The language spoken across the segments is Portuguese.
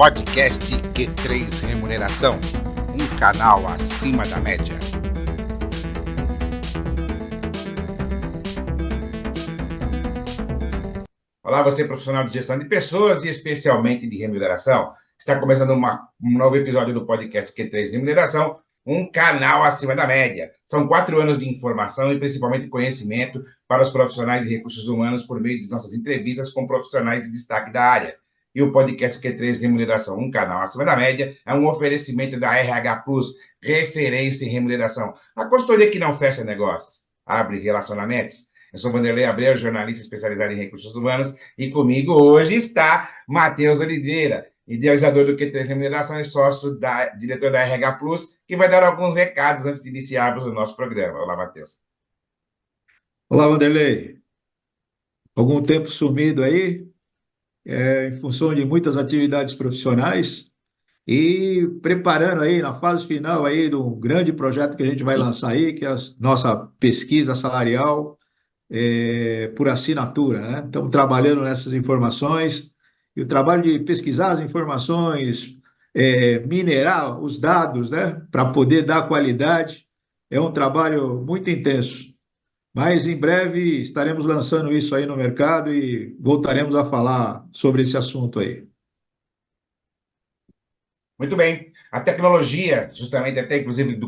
Podcast Q3 Remuneração, um canal acima da média. Olá, você profissional de gestão de pessoas e especialmente de remuneração. Está começando um novo episódio do podcast Q3 Remuneração, um canal acima da média. São 4 anos de informação e principalmente conhecimento para os profissionais de recursos humanos por meio de nossas entrevistas com profissionais de destaque da área. E o podcast Q3 Remuneração, um canal acima da média, é um oferecimento da RH Plus, referência em remuneração. A consultoria que não fecha negócios, abre relacionamentos. Eu sou Vanderlei Abreu, jornalista especializado em recursos humanos, e comigo hoje está Matheus Oliveira, idealizador do Q3 Remuneração e sócio diretor da RH Plus, que vai dar alguns recados antes de iniciarmos o nosso programa. Olá, Matheus. Olá, Vanderlei. Algum tempo sumido aí, em função de muitas atividades profissionais e preparando aí na fase final aí de um grande projeto que a gente vai lançar aí, que é a nossa pesquisa salarial por assinatura, né? Estamos trabalhando nessas informações e o trabalho de pesquisar as informações, minerar os dados, né, para poder dar qualidade, é um trabalho muito intenso. Mas em breve estaremos lançando isso aí no mercado e voltaremos a falar sobre esse assunto aí. Muito bem. A tecnologia, justamente até inclusive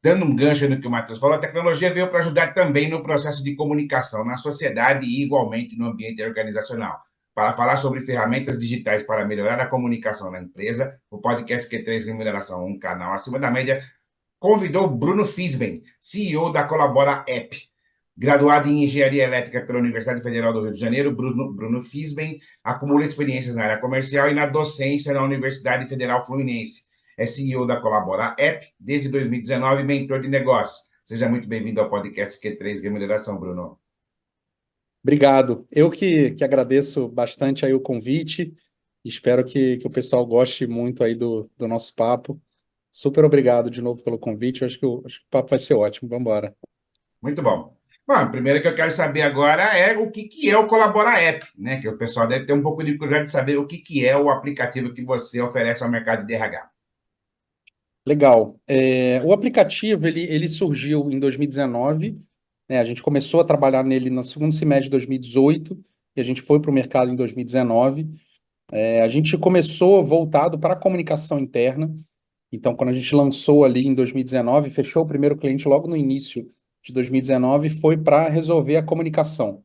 dando um gancho no que o Matheus falou, a tecnologia veio para ajudar também no processo de comunicação na sociedade e igualmente no ambiente organizacional. Para falar sobre ferramentas digitais para melhorar a comunicação na empresa, o podcast Q3 Remuneração, um canal acima da média, convidou Bruno Fisben, CEO da Colabora App. Graduado em Engenharia Elétrica pela Universidade Federal do Rio de Janeiro, Bruno Fisben acumula experiências na área comercial e na docência na Universidade Federal Fluminense. É CEO da Colabora App desde 2019 e mentor de negócios. Seja muito bem-vindo ao podcast Q3 Remuneração, Bruno. Obrigado. Eu que agradeço bastante aí o convite. Espero que o pessoal goste muito aí do nosso papo. Super obrigado de novo pelo convite. Eu acho que o papo vai ser ótimo. Vamos embora. Muito bom. Bom, primeiro que eu quero saber agora é o que é o Colabora App, né? Que o pessoal deve ter um pouco de curiosidade de saber o que é o aplicativo que você oferece ao mercado de RH. Legal. O aplicativo ele surgiu em 2019, né? A gente começou a trabalhar nele no segundo semestre de 2018 e a gente foi para o mercado em 2019. A gente começou voltado para a comunicação interna. Então, quando a gente lançou ali em 2019, fechou o primeiro cliente logo no início de 2019, foi para resolver a comunicação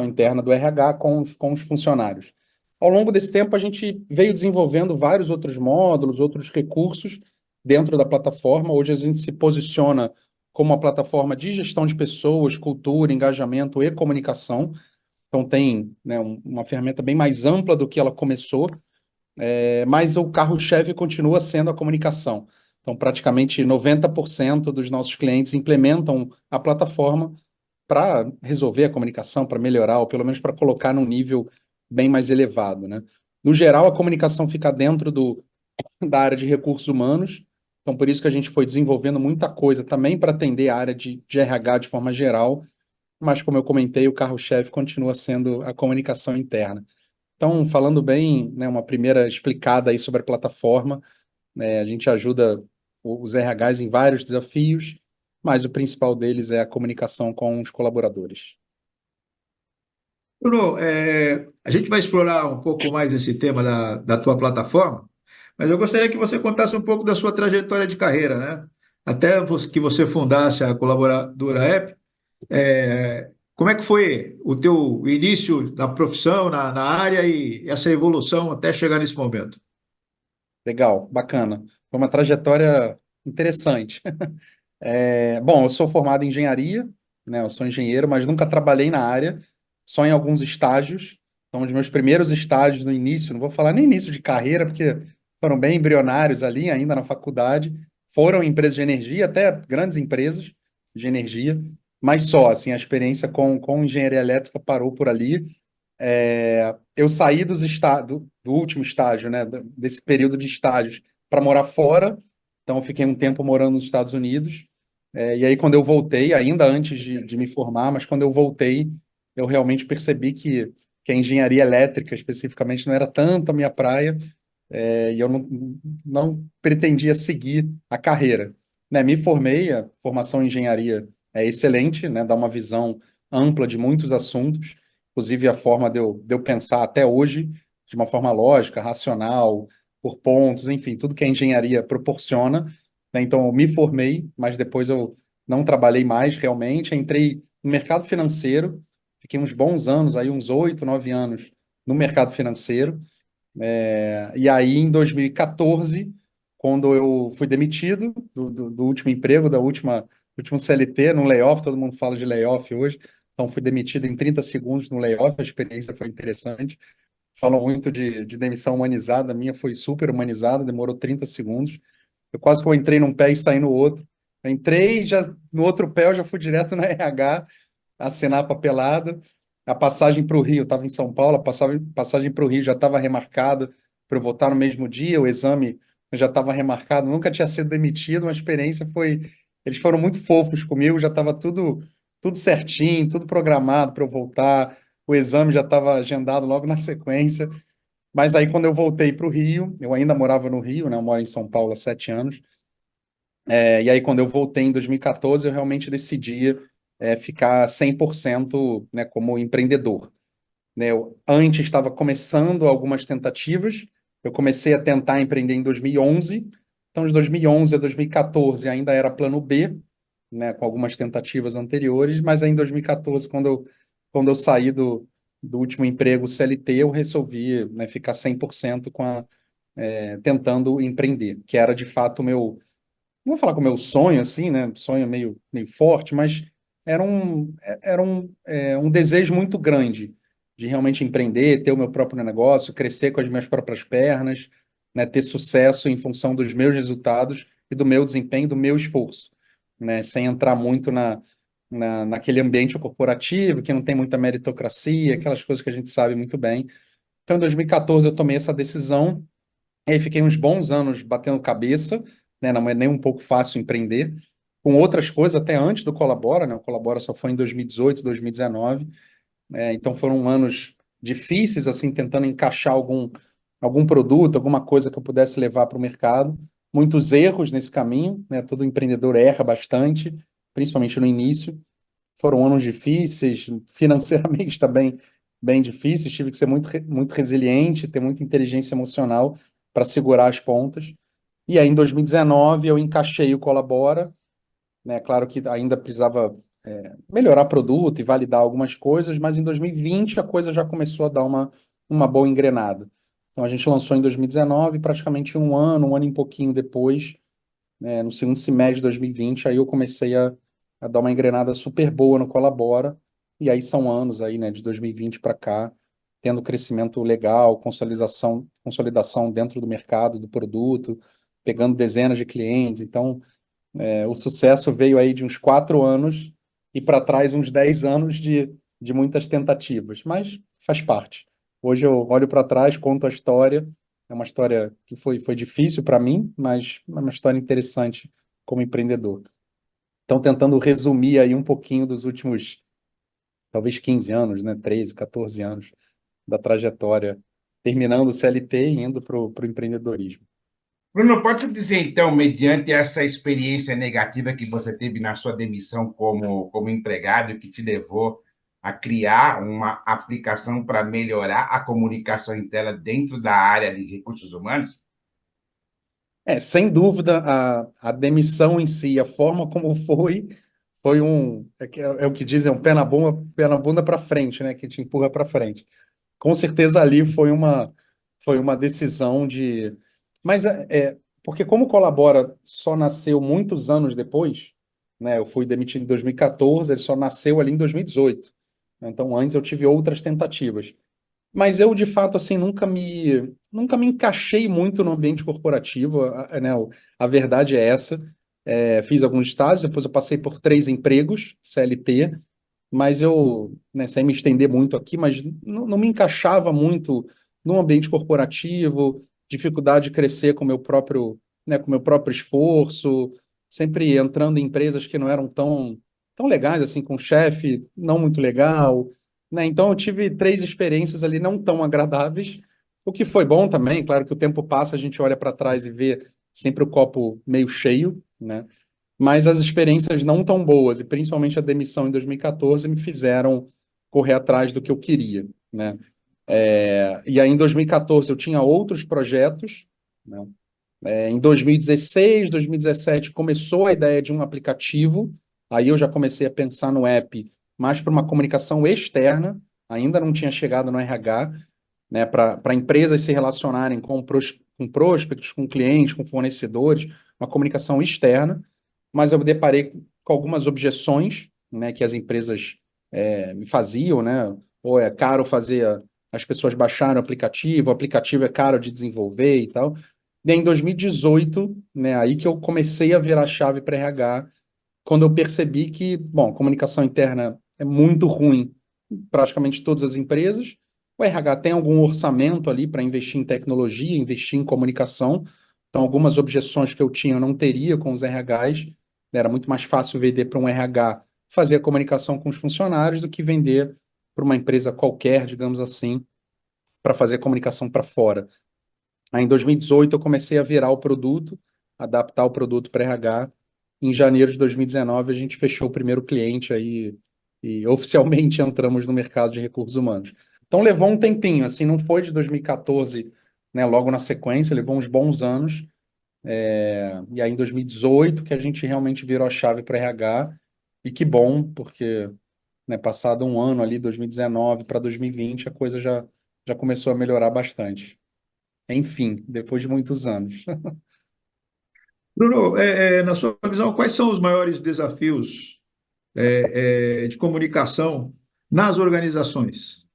interna do RH com os funcionários. Ao longo desse tempo, a gente veio desenvolvendo vários outros módulos, outros recursos dentro da plataforma. Hoje a gente se posiciona como uma plataforma de gestão de pessoas, cultura, engajamento e comunicação. Então tem, né, uma ferramenta bem mais ampla do que ela começou, mas o carro-chefe continua sendo a comunicação. Então, praticamente 90% dos nossos clientes implementam a plataforma para resolver a comunicação, para melhorar, ou pelo menos para colocar num nível bem mais elevado, né? No geral, a comunicação fica dentro da área de recursos humanos, então por isso que a gente foi desenvolvendo muita coisa também para atender a área de RH de forma geral, mas como eu comentei, o carro-chefe continua sendo a comunicação interna. Então, falando bem, né, uma primeira explicada aí sobre a plataforma, né, a gente ajuda os RHs em vários desafios, mas o principal deles é a comunicação com os colaboradores. Bruno, a gente vai explorar um pouco mais esse tema da tua plataforma, mas eu gostaria que você contasse um pouco da sua trajetória de carreira, né? Que você fundasse a Colaboradora App, como é que foi o teu início da profissão na área e essa evolução até chegar nesse momento? Legal, bacana. Foi uma trajetória interessante. Bom, eu sou formado em engenharia, né? Eu sou engenheiro, mas nunca trabalhei na área, só em alguns estágios. Então, os meus primeiros estágios no início, não vou falar nem início de carreira, porque foram bem embrionários ali, ainda na faculdade, foram em empresas de energia, até grandes empresas de energia, mas só, assim, a experiência com engenharia elétrica parou por ali. Eu saí do último estágio, né, desse período de estágios, para morar fora. Então, eu fiquei um tempo morando nos Estados Unidos. E aí, quando eu voltei, ainda antes de me formar, mas quando eu voltei, eu realmente percebi que que a engenharia elétrica especificamente não era tanto a minha praia, e eu não pretendia seguir a carreira. Né? Me formei, a formação em engenharia é excelente, né? Dá uma visão ampla de muitos assuntos, inclusive a forma de eu pensar até hoje, de uma forma lógica, racional, por pontos, enfim, tudo que a engenharia proporciona. Né? Então, eu me formei, mas depois eu não trabalhei mais realmente, entrei no mercado financeiro, fiquei uns bons anos, aí uns 8, 9 anos no mercado financeiro, e aí, em 2014, quando eu fui demitido do último emprego, último CLT, num layoff, todo mundo fala de layoff hoje, então fui demitido em 30 segundos no layoff, a experiência foi interessante. Falam muito de demissão humanizada, a minha foi super humanizada, demorou 30 segundos. Eu quase que eu entrei num pé e saí no outro. Eu entrei, já no outro pé eu já fui direto na RH, assinar a papelada. A passagem para o Rio, eu estava em São Paulo, a passagem para o Rio já estava remarcada para eu voltar no mesmo dia, o exame já estava remarcado, nunca tinha sido demitido, uma experiência foi. Eles foram muito fofos comigo, já estava tudo certinho, tudo programado para eu voltar, o exame já estava agendado logo na sequência. Mas aí, quando eu voltei para o Rio, eu ainda morava no Rio, né? Eu moro em São Paulo há 7 anos. E aí, quando eu voltei em 2014, eu realmente decidi ficar 100%, né, como empreendedor. Né? Eu antes estava começando algumas tentativas, eu comecei a tentar empreender em 2011, então de 2011 a 2014 ainda era plano B, né, com algumas tentativas anteriores, mas aí em 2014, quando eu saí do último emprego CLT, eu resolvi, né, ficar 100% tentando empreender, que era de fato o meu, não vou falar com o meu sonho, assim, né? Sonho meio forte, mas era um desejo muito grande de realmente empreender, ter o meu próprio negócio, crescer com as minhas próprias pernas, né? Ter sucesso em função dos meus resultados e do meu desempenho, do meu esforço, né? Sem entrar muito naquele ambiente corporativo, que não tem muita meritocracia, aquelas coisas que a gente sabe muito bem. Então, em 2014, eu tomei essa decisão. E aí fiquei uns bons anos batendo cabeça, né? Não é nem um pouco fácil empreender, com outras coisas até antes do Colabora, né? O Colabora só foi em 2018, 2019, então foram anos difíceis, assim, tentando encaixar algum produto, alguma coisa que eu pudesse levar para o mercado. Muitos erros nesse caminho, né? Todo empreendedor erra bastante, principalmente no início. Foram anos difíceis, financeiramente também bem difíceis, tive que ser muito resiliente, ter muita inteligência emocional para segurar as pontas. E aí, em 2019, eu encaixei o Colabora, né? Claro que ainda precisava melhorar produto e validar algumas coisas, mas em 2020 a coisa já começou a dar uma boa engrenada. Então, a gente lançou em 2019, praticamente um ano e pouquinho depois, no segundo semestre de 2020, aí eu comecei a dar uma engrenada super boa no Colabora, e aí são anos aí, né, de 2020 para cá, tendo crescimento legal, consolidação dentro do mercado, do produto, pegando dezenas de clientes. Então, o sucesso veio aí de uns 4 anos e para trás uns 10 anos de muitas tentativas, mas faz parte. Hoje eu olho para trás, conto a história. É uma história que foi difícil para mim, mas é uma história interessante como empreendedor. Então, tentando resumir aí um pouquinho dos últimos, talvez 15 anos, né? 13, 14 anos da trajetória, terminando o CLT e indo para o empreendedorismo. Bruno, pode você dizer, então, mediante essa experiência negativa que você teve na sua demissão como empregado, que te levou a criar uma aplicação para melhorar a comunicação interna dentro da área de recursos humanos? Sem dúvida, a demissão em si, a forma como foi é o que dizem, um pé na bunda para frente, né? Que te empurra para frente. Com certeza ali foi uma decisão de. Mas porque como Colabora só nasceu muitos anos depois, né? Eu fui demitido em 2014, ele só nasceu ali em 2018. Então, antes eu tive outras tentativas. Mas eu, de fato, assim, nunca me encaixei muito no ambiente corporativo, né? A verdade é essa. Fiz alguns estágios, depois eu passei por 3 empregos, CLT, mas eu, né, sem me estender muito aqui, mas não me encaixava muito no ambiente corporativo, dificuldade de crescer com o meu próprio esforço, sempre entrando em empresas que não eram tão legais, assim, com chefe não muito legal, né? Então eu tive 3 experiências ali não tão agradáveis, o que foi bom também. Claro que o tempo passa, a gente olha para trás e vê sempre o copo meio cheio, né? Mas as experiências não tão boas, e principalmente a demissão em 2014, me fizeram correr atrás do que eu queria, né? E aí, em 2014, eu tinha outros projetos, né? Em 2016, 2017, começou a ideia de um aplicativo, aí eu já comecei a pensar no app mais para uma comunicação externa, ainda não tinha chegado no RH, né? Para empresas se relacionarem com prospects, com clientes, com fornecedores, uma comunicação externa, mas eu me deparei com algumas objeções, né, que as empresas me faziam, né? Ou é caro fazer as pessoas baixarem o aplicativo é caro de desenvolver e tal. E aí, em 2018, né, aí que eu comecei a virar a chave para RH, quando eu percebi que, bom, comunicação interna é muito ruim em praticamente todas as empresas. O RH tem algum orçamento ali para investir em tecnologia, investir em comunicação. Então, algumas objeções que eu tinha eu não teria com os RHs. Era muito mais fácil vender para um RH fazer a comunicação com os funcionários do que vender para uma empresa qualquer, digamos assim, para fazer a comunicação para fora. Aí, em 2018, eu comecei a virar o produto, adaptar o produto para RH. Em janeiro de 2019, a gente fechou o primeiro cliente aí e oficialmente entramos no mercado de recursos humanos. Então, levou um tempinho, assim, não foi de 2014, né, logo na sequência, levou uns bons anos. E aí, em 2018, que a gente realmente virou a chave para RH. E que bom, porque, né, passado um ano ali, 2019 para 2020, a coisa já começou a melhorar bastante. Enfim, depois de muitos anos. Bruno, na sua visão, quais são os maiores desafios de comunicação nas organizações?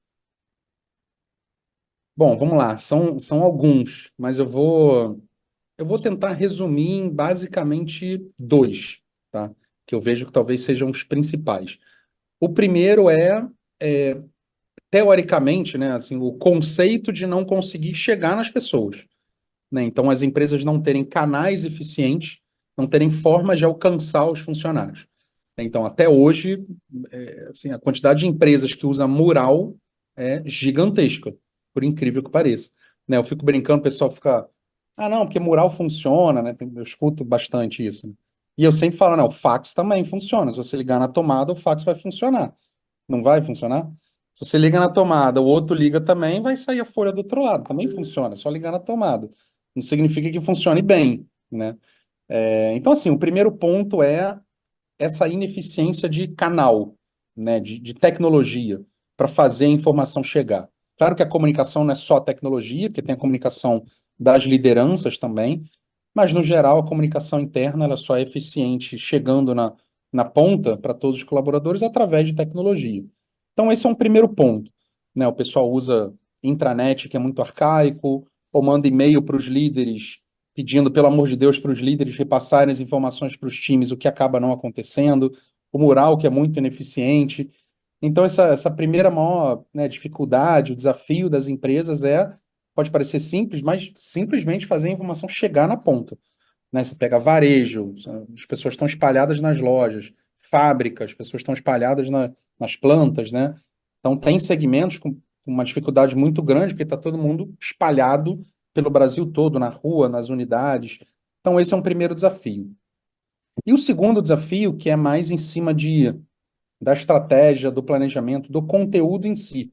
Bom, vamos lá, são alguns, mas eu vou tentar resumir em basicamente dois, tá? Que eu vejo que talvez sejam os principais. O primeiro é, teoricamente, né, assim, o conceito de não conseguir chegar nas pessoas, né? Então, as empresas não terem canais eficientes, não terem formas de alcançar os funcionários. Então, até hoje, assim, a quantidade de empresas que usa mural é gigantesca, por incrível que pareça. Né, eu fico brincando, o pessoal fica, ah, não, porque mural funciona, né? Eu escuto bastante isso, né? E eu sempre falo, não, o fax também funciona. Se você ligar na tomada, o fax vai funcionar. Não vai funcionar? Se você liga na tomada, o outro liga também, vai sair a folha do outro lado. Também funciona, é só ligar na tomada. Não significa que funcione bem, né? Então, assim, o primeiro ponto é essa ineficiência de canal, né, de tecnologia, para fazer a informação chegar. Claro que a comunicação não é só tecnologia, porque tem a comunicação das lideranças também, mas, no geral, a comunicação interna ela só é eficiente chegando na ponta para todos os colaboradores através de tecnologia. Então, esse é um primeiro ponto. Né? O pessoal usa intranet, que é muito arcaico, ou manda e-mail para os líderes pedindo, pelo amor de Deus, para os líderes repassarem as informações para os times, o que acaba não acontecendo, o mural, que é muito ineficiente. Então, essa primeira maior, né, dificuldade, o desafio das empresas pode parecer simples, mas simplesmente fazer a informação chegar na ponta. Né? Você pega varejo, as pessoas estão espalhadas nas lojas, fábricas, as pessoas estão espalhadas nas plantas, né? Então, tem segmentos com uma dificuldade muito grande, porque está todo mundo espalhado pelo Brasil todo, na rua, nas unidades. Então, esse é um primeiro desafio. E o segundo desafio, que é mais em cima da estratégia, do planejamento, do conteúdo em si,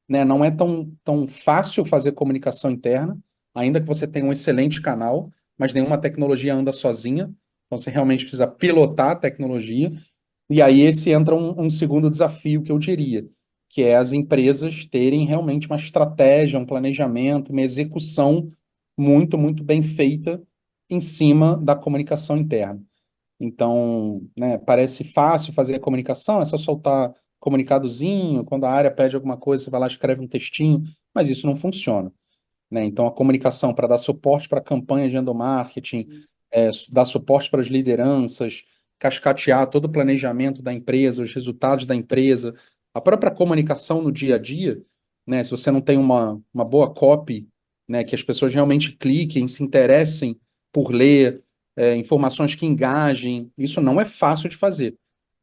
né? Não é tão fácil fazer comunicação interna, ainda que você tenha um excelente canal, mas nenhuma tecnologia anda sozinha. Então, você realmente precisa pilotar a tecnologia. E aí, esse entra um segundo desafio que eu diria, que é as empresas terem realmente uma estratégia, um planejamento, uma execução muito, muito bem feita em cima da comunicação interna. Então, né, parece fácil fazer a comunicação, é só soltar comunicadozinho, quando a área pede alguma coisa, você vai lá, escreve um textinho, mas isso não funciona, né? Então, a comunicação para dar suporte para a campanha de endomarketing, dar suporte para as lideranças, cascatear todo o planejamento da empresa, os resultados da empresa, a própria comunicação no dia a dia, né? Se você não tem uma boa copy, né, que as pessoas realmente cliquem, se interessem por ler, informações que engajem, isso não é fácil de fazer,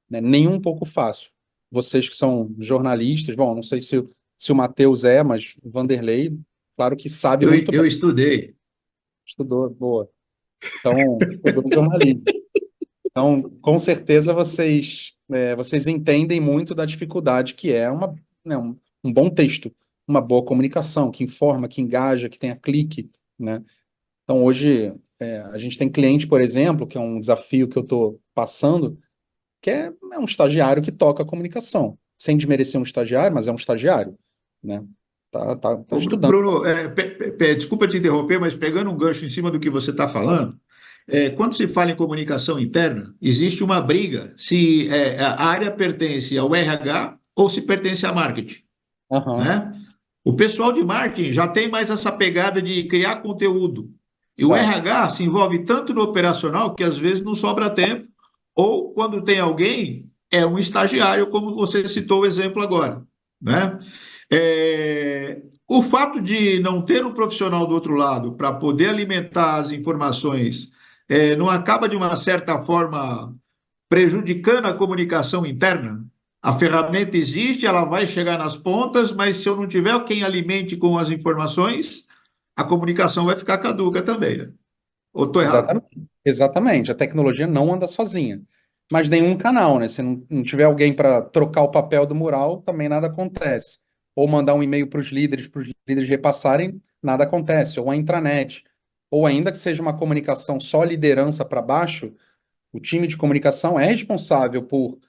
né? Nem um pouco fácil. vocês que são jornalistas, bom, não sei se o Matheus é, mas o Vanderlei, claro que sabe Eu, muito bem, eu estudei. estudou, boa. Então, estudou jornalismo. Então, com certeza vocês entendem muito da dificuldade que é um bom texto, uma boa comunicação, que informa, que engaja, que tenha clique, né? Então, hoje, a gente tem cliente, por exemplo, que é um desafio que eu estou passando, que é um estagiário que toca a comunicação, sem desmerecer um estagiário, mas é um estagiário, né? Tá Ô, estudando. Bruno, desculpa te interromper, mas pegando um gancho em cima do que você está falando, quando se fala em comunicação interna, existe uma briga se a área pertence ao RH ou se pertence a marketing, Aham, né? O pessoal de marketing já tem mais essa pegada de criar conteúdo. E o exato. RH se envolve tanto no operacional que às vezes não sobra tempo, ou quando tem alguém, é um estagiário, como você citou o exemplo agora, né? O fato de não ter um profissional do outro lado para poder alimentar as informações, não acaba, de uma certa forma, prejudicando a comunicação interna? A ferramenta existe, ela vai chegar nas pontas, mas se eu não tiver quem alimente com as informações, a comunicação vai ficar caduca também, né? Ou estou errado? Exatamente. Exatamente. A tecnologia não anda sozinha. Mas nenhum canal, né? Se não tiver alguém para trocar o papel do mural, também nada acontece. Ou mandar um e-mail para os líderes repassarem, nada acontece. Ou a intranet. Ou ainda que seja uma comunicação só liderança para baixo, o time de comunicação é responsável por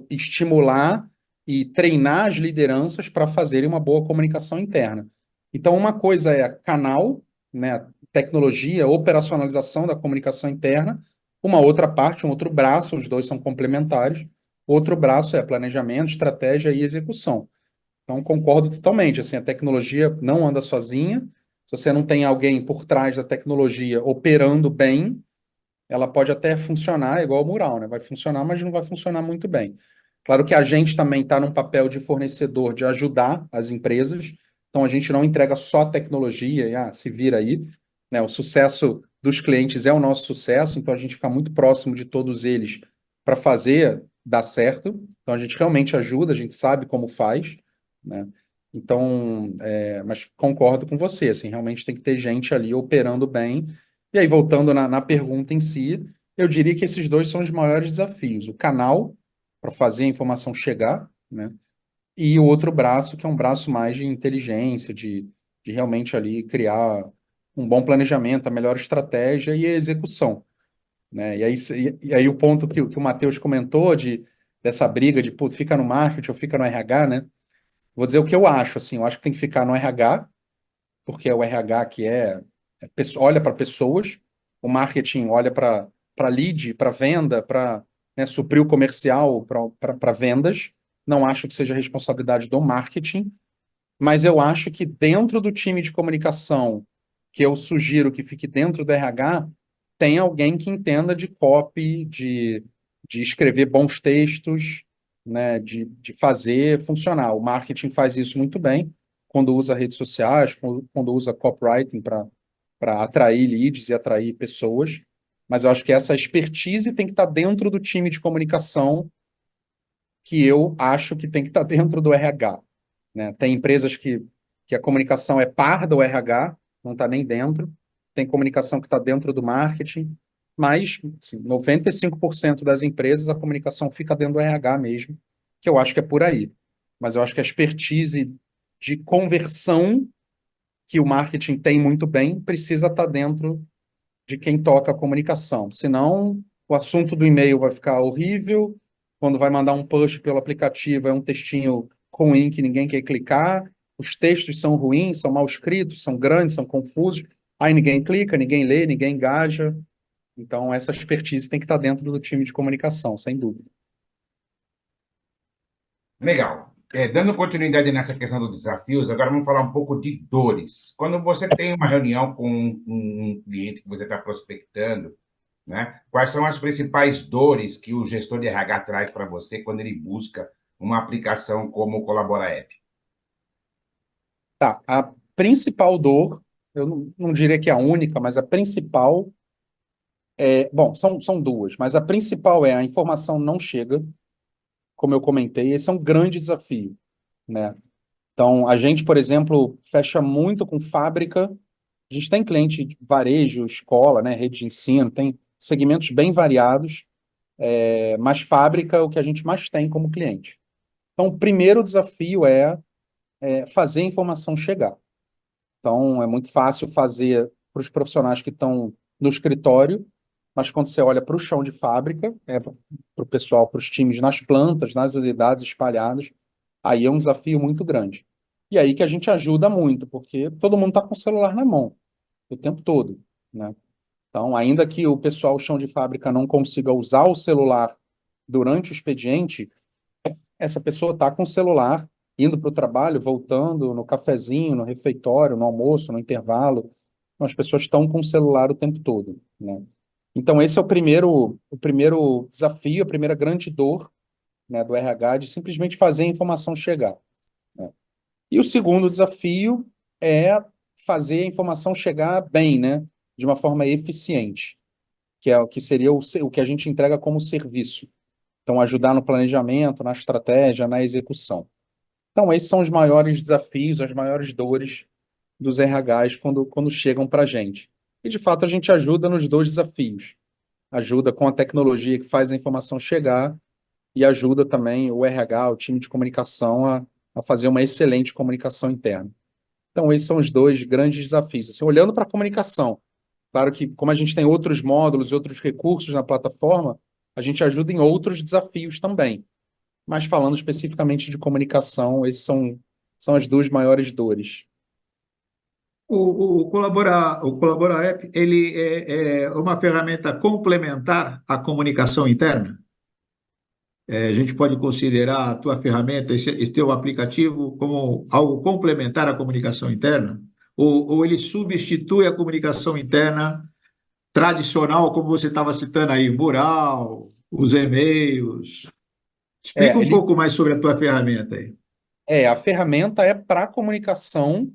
estimular e treinar as lideranças para fazerem uma boa comunicação interna. Então, uma coisa é canal, né, tecnologia, operacionalização da comunicação interna, uma outra parte, um outro braço, os dois são complementares, outro braço é planejamento, estratégia e execução. Então, concordo totalmente, assim, a tecnologia não anda sozinha, se você não tem alguém por trás da tecnologia operando bem, ela pode até funcionar igual o mural, né? Vai funcionar, mas não vai funcionar muito bem. Claro que a gente também está num papel de fornecedor, de ajudar as empresas. Então a gente não entrega só tecnologia e se vira aí, né? O sucesso dos clientes é o nosso sucesso, então a gente fica muito próximo de todos eles para fazer dar certo. Então a gente realmente ajuda, a gente sabe como faz, né? Então, mas concordo com você, assim, realmente tem que ter gente ali operando bem e aí, voltando na pergunta em si, eu diria que esses dois são os maiores desafios. O canal, para fazer a informação chegar, né? E o outro braço, que é um braço mais de inteligência, de realmente ali criar um bom planejamento, a melhor estratégia e a execução, né? E aí o ponto que o Matheus comentou dessa briga de, pô, fica no marketing ou fica no RH, né? Vou dizer o que eu acho, assim, eu acho que tem que ficar no RH, porque é o RH que olha para pessoas, o marketing olha para lead, para venda, para suprir o comercial para vendas. Não acho que seja responsabilidade do marketing, mas eu acho que dentro do time de comunicação, que eu sugiro que fique dentro do RH, tem alguém que entenda de copy, de escrever bons textos, né, de fazer funcionar. O marketing faz isso muito bem quando usa redes sociais, quando usa copywriting para atrair leads e atrair pessoas. Mas eu acho que essa expertise tem que estar dentro do time de comunicação, que eu acho que tem que estar dentro do RH, né? Tem empresas que a comunicação é par do RH, não está nem dentro. Tem comunicação que está dentro do marketing, mas assim, 95% das empresas a comunicação fica dentro do RH mesmo, que eu acho que é por aí. Mas eu acho que a expertise de conversão que o marketing tem muito bem precisa estar dentro de quem toca a comunicação. Senão, o assunto do e-mail vai ficar horrível. Quando vai mandar um push pelo aplicativo, é um textinho ruim que ninguém quer clicar. Os textos são ruins, são mal escritos, são grandes, são confusos. Aí ninguém clica, ninguém lê, ninguém engaja. Então, essa expertise tem que estar dentro do time de comunicação, sem dúvida. Legal. Dando continuidade nessa questão dos desafios, agora vamos falar um pouco de dores. Quando você tem uma reunião com um cliente que você está prospectando, né? Quais são as principais dores que o gestor de RH traz para você quando ele busca uma aplicação como o Colabora App? Tá, a principal dor, eu não diria que é a única, mas a principal bom, são duas, mas a principal é a informação não chega. como eu comentei, esse é um grande desafio, né? Então, a gente, por exemplo, fecha muito com fábrica. A gente tem cliente de varejo, escola, né, rede de ensino, tem segmentos bem variados, mas fábrica é o que a gente mais tem como cliente. Então, o primeiro desafio é fazer a informação chegar. Então, é muito fácil fazer para os profissionais que estão no escritório, mas quando você olha para o chão de fábrica, para o pessoal, para os times nas plantas, nas unidades espalhadas, aí é um desafio muito grande. E aí que a gente ajuda muito, porque todo mundo está com o celular na mão o tempo todo, né? Então, ainda que o pessoal chão de fábrica não consiga usar o celular durante o expediente, essa pessoa está com o celular indo para o trabalho, voltando, no cafezinho, no refeitório, no almoço, no intervalo. Então, as pessoas estão com o celular o tempo todo, né? Então, esse é o primeiro desafio, a primeira grande dor, né, do RH, de simplesmente fazer a informação chegar, né? E o segundo desafio é fazer a informação chegar bem, né, de uma forma eficiente, que é o que seria o que a gente entrega como serviço. Então, ajudar no planejamento, na estratégia, na execução. Então, esses são os maiores desafios, as maiores dores dos RHs quando chegam para a gente. E, de fato, a gente ajuda nos dois desafios. Ajuda com a tecnologia que faz a informação chegar e ajuda também o RH, o time de comunicação, a fazer uma excelente comunicação interna. Então, esses são os dois grandes desafios. Assim, olhando para a comunicação, claro que, como a gente tem outros módulos e outros recursos na plataforma, a gente ajuda em outros desafios também. Mas falando especificamente de comunicação, esses são as duas maiores dores. O Colabora App, ele é uma ferramenta complementar à comunicação interna? A gente pode considerar a tua ferramenta, esse teu aplicativo, como algo complementar à comunicação interna? Ou ele substitui a comunicação interna tradicional, como você estava citando aí, mural, os e-mails? Explica É, um ele, pouco mais sobre a tua ferramenta aí. a ferramenta é para comunicação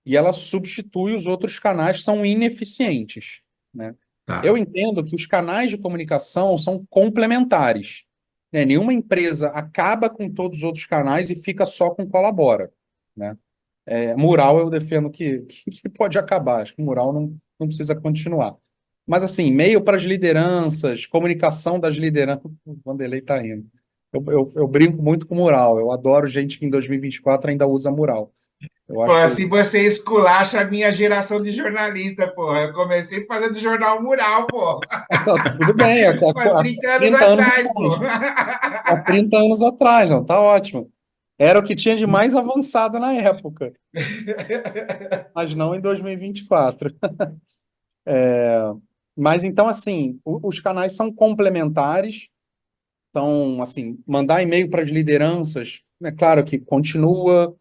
e ela substitui os outros canais que são ineficientes, né? Eu Tá. entendo que os canais de comunicação são complementares, né? Nenhuma empresa acaba com todos os outros canais e fica só com Colabora, né? Mural eu defendo que pode acabar, acho que mural não precisa continuar. Mas assim, e-mail para as lideranças, comunicação das lideranças, o Vanderlei está indo. Eu brinco muito com mural, eu adoro gente que em 2024 ainda usa mural. Eu Pô, acho. assim você esculacha a minha geração de jornalista, pô. Eu comecei fazendo jornal mural, pô. Tá tudo bem, Há há 30 anos 30 anos atrás, pô. atrás. Há 30 anos atrás, não, tá ótimo. Era o que tinha de mais avançado na época, mas não em 2024. Mas então, assim, os canais são complementares. Então, assim, mandar e-mail para as lideranças, é claro que continua,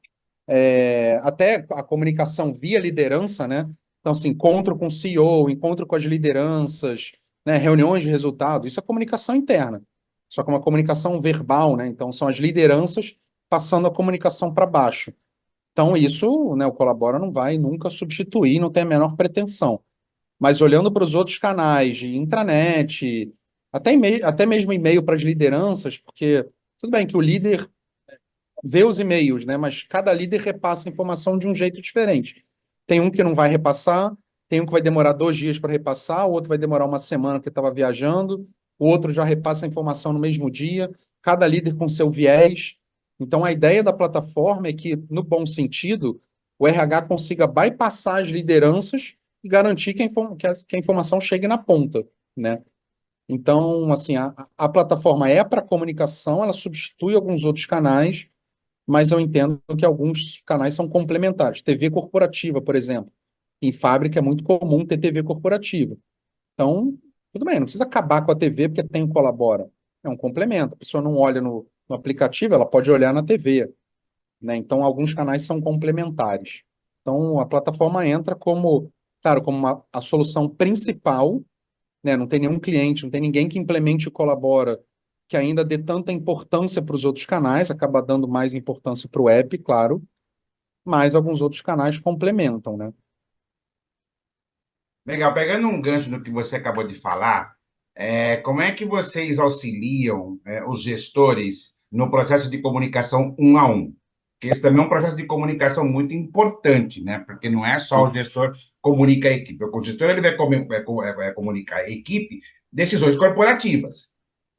até a comunicação via liderança, né? Então, assim, encontro com o CEO, encontro com as lideranças, né? Reuniões de resultado, isso é comunicação interna. Só que é uma comunicação verbal, né? Então, são as lideranças passando a comunicação para baixo. Então, isso, né, o Colabora não vai nunca substituir, não tem a menor pretensão. Mas olhando para os outros canais de intranet, até mesmo e-mail para as lideranças, porque tudo bem que o líder vê os e-mails, né? Mas cada líder repassa a informação de um jeito diferente. Tem um que não vai repassar, tem um que vai demorar 2 dias para repassar, o outro vai demorar uma semana porque estava viajando, o outro já repassa a informação no mesmo dia, cada líder com seu viés. Então, a ideia da plataforma é que, no bom sentido, o RH consiga bypassar as lideranças e garantir que a informação chegue na ponta, né? Então, assim, a plataforma é para comunicação, ela substitui alguns outros canais, mas eu entendo que alguns canais são complementares. TV corporativa, por exemplo. Em fábrica é muito comum ter TV corporativa. Então, tudo bem, não precisa acabar com a TV porque tem o Colabora. É um complemento. A pessoa não olha no aplicativo, ela pode olhar na TV, né? Então, alguns canais são complementares. Então, a plataforma entra como, claro, como a solução principal, né? Não tem nenhum cliente, não tem ninguém que implemente o Colabora que ainda dê tanta importância para os outros canais, acaba dando mais importância para o app, claro, mas alguns outros canais complementam, né? Legal, pegando um gancho no que você acabou de falar, como é que vocês auxiliam, os gestores no processo de comunicação um a um. Que esse também é um processo de comunicação muito importante, né? Porque não é só o gestor comunica a equipe. O gestor ele vai comunicar a equipe decisões corporativas.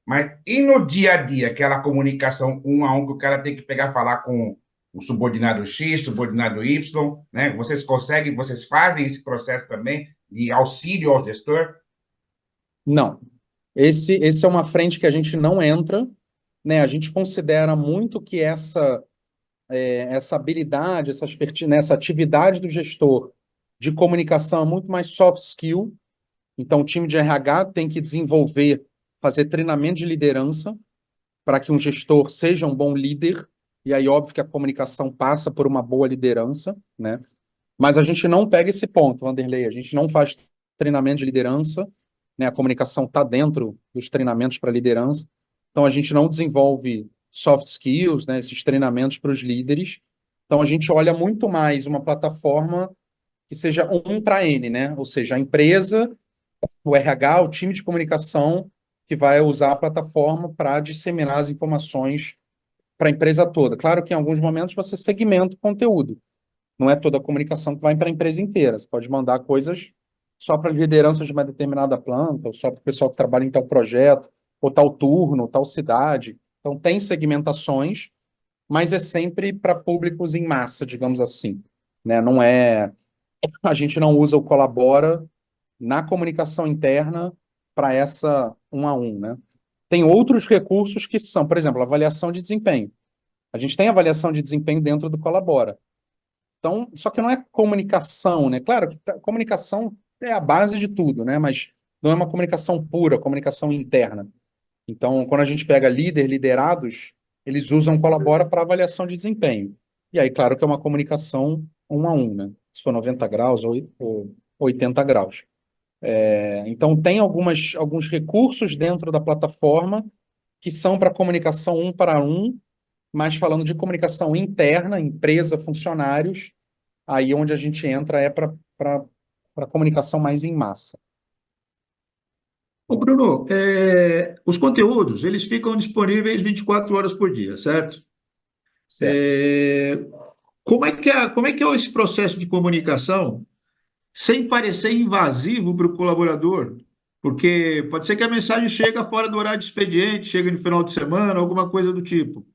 Mas e no dia a dia, aquela comunicação um a um que o cara tem que pegar e falar com o subordinado X, subordinado Y, né? Vocês fazem esse processo também de auxílio ao gestor? Não. Esse é uma frente que a gente não entra, né? A gente considera muito que essa habilidade, essa expertise, né, essa atividade do gestor de comunicação é muito mais soft skill. Então, o time de RH tem que desenvolver, fazer treinamento de liderança para que um gestor seja um bom líder. E aí, óbvio que a comunicação passa por uma boa liderança, né? Mas a gente não pega esse ponto, Vanderlei. A gente não faz treinamento de liderança, né? A comunicação está dentro dos treinamentos para liderança. Então, a gente não desenvolve soft skills, né? Esses treinamentos para os líderes. Então, a gente olha muito mais uma plataforma que seja um para N, né? Ou seja, a empresa, o RH, o time de comunicação que vai usar a plataforma para disseminar as informações para a empresa toda. Claro que em alguns momentos você segmenta o conteúdo. Não é toda a comunicação que vai para a empresa inteira. Você pode mandar coisas só para lideranças de uma determinada planta, ou só para o pessoal que trabalha em tal projeto, ou tal turno, ou tal cidade. Então, tem segmentações, mas é sempre para públicos em massa, digamos assim. Né? Não é. A gente não usa o Colabora na comunicação interna para essa um a um, né? Tem outros recursos que são, por exemplo, avaliação de desempenho. A gente tem avaliação de desempenho dentro do Colabora. Então, só que não é comunicação, né? Claro que comunicação é a base de tudo, né? Mas não é uma comunicação pura, comunicação interna. Então, quando a gente pega líder, liderados, eles usam Colabora para avaliação de desempenho. E aí, claro que é uma comunicação um a um, né? Se for 90 graus ou 80 graus. Então, tem alguns recursos dentro da plataforma que são para comunicação um para um, mas falando de comunicação interna, empresa, funcionários, aí onde a gente entra é para comunicação mais em massa. Ô, Bruno, os conteúdos, eles ficam disponíveis 24 horas por dia, certo? Certo. Como é que é esse processo de comunicação sem parecer invasivo para o colaborador? Porque pode ser que a mensagem chega fora do horário de expediente, chega no final de semana, alguma coisa do tipo.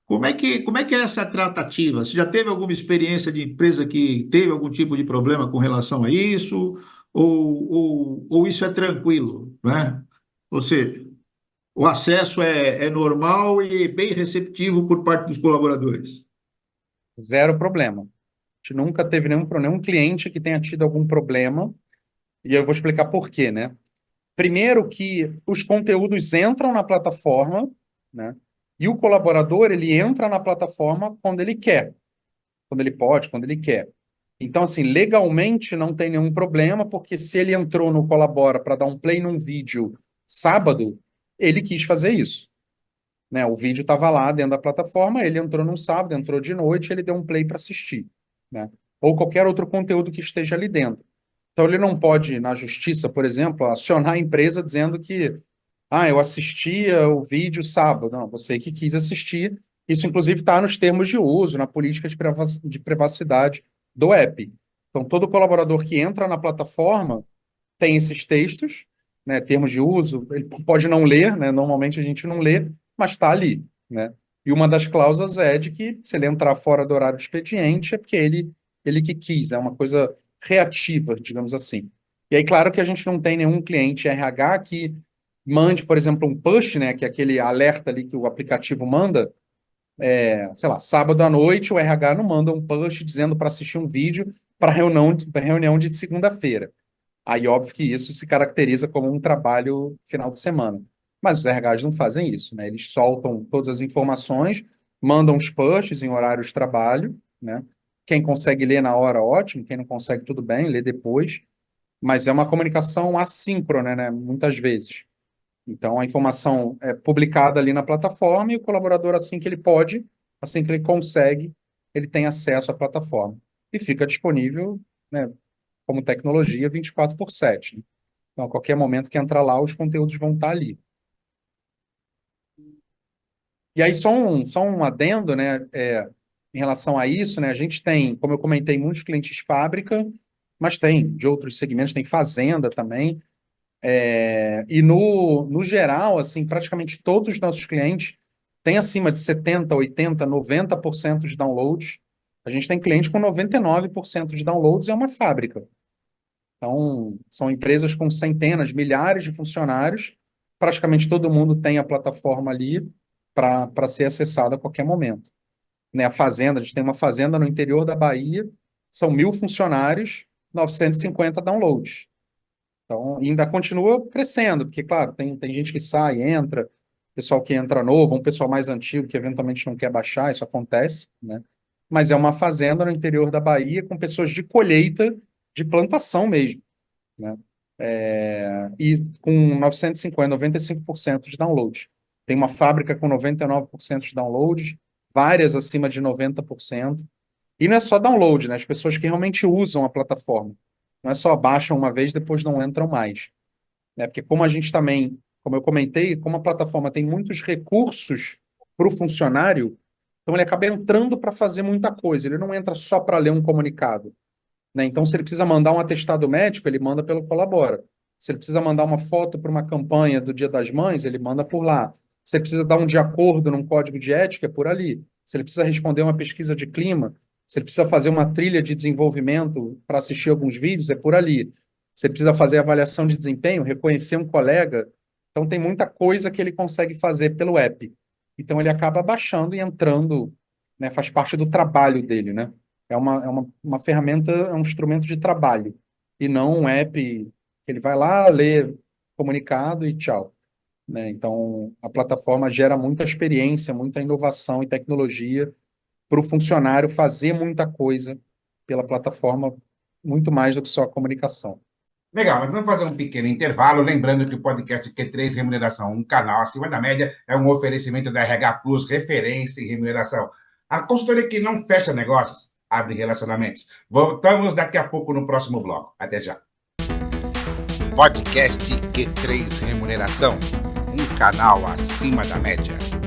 Como é que é essa tratativa? Você já teve alguma experiência de empresa que teve algum tipo de problema com relação a isso? Ou isso é tranquilo, né? Ou seja, o acesso é normal e bem receptivo por parte dos colaboradores. Zero problema. A gente nunca teve nenhum cliente que tenha tido algum problema, e eu vou explicar por quê, né? Primeiro que os conteúdos entram na plataforma, né? E o colaborador, ele entra na plataforma quando ele quer, quando ele pode, quando ele quer. Então, assim, legalmente não tem nenhum problema, porque se ele entrou no Colabora para dar um play num vídeo sábado, ele quis fazer isso, né? O vídeo estava lá dentro da plataforma, ele entrou num sábado, entrou de noite, ele deu um play para assistir, né? Ou qualquer outro conteúdo que esteja ali dentro. Então, ele não pode, na justiça, por exemplo, acionar a empresa dizendo que, eu assistia o vídeo sábado. Não, você que quis assistir. Isso, inclusive, está nos termos de uso, na política de privacidade do app. Então, todo colaborador que entra na plataforma tem esses textos, né, termos de uso, ele pode não ler, né, normalmente a gente não lê, mas está ali, né? E uma das cláusulas é de que se ele entrar fora do horário do expediente é porque ele que quis, é uma coisa reativa, digamos assim. E aí, claro que a gente não tem nenhum cliente RH que mande, por exemplo, um push, né, que é aquele alerta ali que o aplicativo manda, sei lá, sábado à noite o RH não manda um push dizendo para assistir um vídeo para reunião de segunda-feira. Aí, óbvio que isso se caracteriza como um trabalho final de semana. Mas os RHs não fazem isso, né? Eles soltam todas as informações, mandam os pushes em horários de trabalho, né? Quem consegue ler na hora, ótimo. Quem não consegue, tudo bem, lê depois. Mas é uma comunicação assíncrona, né? Muitas vezes. Então, a informação é publicada ali na plataforma e o colaborador, assim que ele pode, assim que ele consegue, ele tem acesso à plataforma. E fica disponível, né, como tecnologia 24/7, né? Então, a qualquer momento que entrar lá, os conteúdos vão estar ali. E aí, só um adendo, né, em relação a isso, né, a gente tem, como eu comentei, muitos clientes de fábrica, mas tem de outros segmentos, tem fazenda também. E no geral, assim, praticamente todos os nossos clientes têm acima de 70, 80, 90% de downloads. A gente tem cliente com 99% de downloads e é uma fábrica. Então, são empresas com centenas, milhares de funcionários. Praticamente todo mundo tem a plataforma ali para ser acessada a qualquer momento. Né, a fazenda, a gente tem uma fazenda no interior da Bahia, são 1.000 funcionários, 950 downloads. Então, ainda continua crescendo, porque, claro, tem gente que sai, entra, pessoal que entra novo, um pessoal mais antigo que eventualmente não quer baixar, isso acontece, né? Mas é uma fazenda no interior da Bahia com pessoas de colheita, de plantação mesmo, né? E com 950, 95% de download. Tem uma fábrica com 99% de download, várias acima de 90%. E não é só download, né? As pessoas que realmente usam a plataforma. Não é só baixam uma vez, depois não entram mais. Né? Porque como a gente também, como eu comentei, como a plataforma tem muitos recursos para o funcionário, então ele acaba entrando para fazer muita coisa. Ele não entra só para ler um comunicado. Né? Então, se ele precisa mandar um atestado médico, ele manda pelo Colabora. Se ele precisa mandar uma foto para uma campanha do Dia das Mães, ele manda por lá. Se ele precisa dar um de acordo num código de ética, é por ali. Se ele precisa responder uma pesquisa de clima, se ele precisa fazer uma trilha de desenvolvimento para assistir alguns vídeos, é por ali. Se ele precisa fazer avaliação de desempenho, reconhecer um colega. Então, tem muita coisa que ele consegue fazer pelo app. Então, ele acaba baixando e entrando, né, faz parte do trabalho dele, né? É uma ferramenta, é um instrumento de trabalho, e não um app que ele vai lá, lê comunicado e tchau. Né? Então, a plataforma gera muita experiência, muita inovação e tecnologia para o funcionário fazer muita coisa pela plataforma, muito mais do que só a comunicação. Legal, mas vamos fazer um pequeno intervalo, lembrando que o podcast Q3 Remuneração, um canal acima da média, é um oferecimento da RH Plus, referência em remuneração. A consultoria que não fecha negócios, abre relacionamentos. Voltamos daqui a pouco no próximo bloco. Até já. Podcast Q3 Remuneração, um canal acima da média.